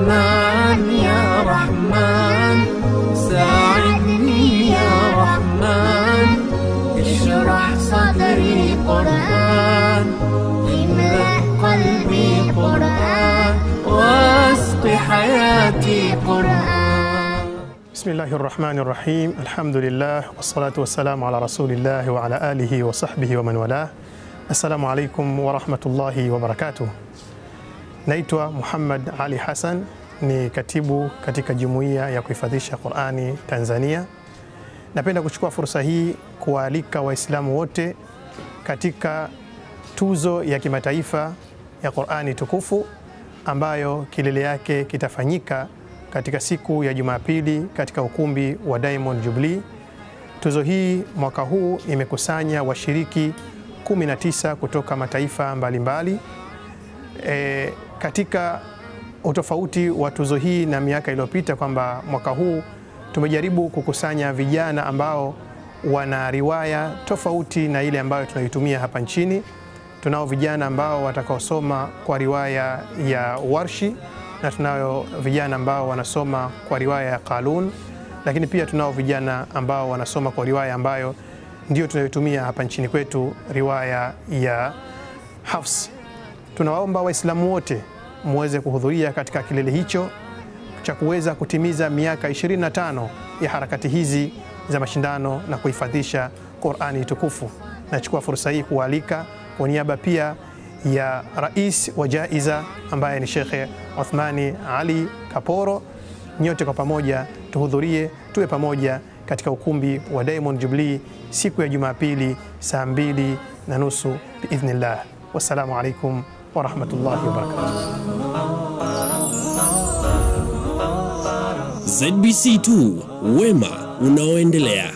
رحمن يا رحمن ساعدني يا رحمن اشرح صدري قرآن املأ قلبي قرآن واسق حياتي قرآن. بسم الله الرحمن الرحيم. الحمد لله والصلاة والسلام على رسول الله وعلى آله وصحبه ومن والاه. السلام عليكم ورحمة الله وبركاته. Naitwa Muhammad Ali Hassan, ni katibu katika Jumuiya ya Kuhifadhisha Qur'ani Tanzania. Napenda kuchukua fursa hii kualika Waislamu wote katika tuzo ya kimataifa ya Qur'ani tukufu ambayo kilele yake kitafanyika katika siku ya Jumapili katika ukumbi wa Diamond Jubilee. Tuzo hii mwaka huu imekusanya washiriki 19 kutoka mataifa mbalimbali. Katika utofauti wa tuzo hii na miaka iliyopita kwamba mwaka huu tumejaribu kukusanya vijana ambao wana riwaya tofauti na ile ambayo tunaitumia hapa nchini. Tunao vijana ambao watakaosoma kwa riwaya ya Warshi na tunao vijana ambao wanasoma kwa riwaya ya Qalun, lakini pia tunao vijana ambao wanasoma kwa riwaya ambayo ndio tunayotumia hapa nchini kwetu, riwaya ya Hafs. Tunawaomba Waislamu wote muweze kuhudhuria katika kilele hicho cha kuweza kutimiza miaka 25 ya harakati hizi za mashindano na kuhifadhisha Qur'ani tukufu. Nachukua fursa hii kualika kwa niaba pia ya rais wa jaiza ambaye ni Sheikh Uthmani Ali Kaporo, nyote kwa pamoja tuhudhurie, tuwe pamoja katika ukumbi wa Diamond Jubilee siku ya Jumapili saa 2:30 biidhnillah. Wassalamu alaikum wa rahmatullahi wa barakatuh. ZBC2, wema unaoendelea.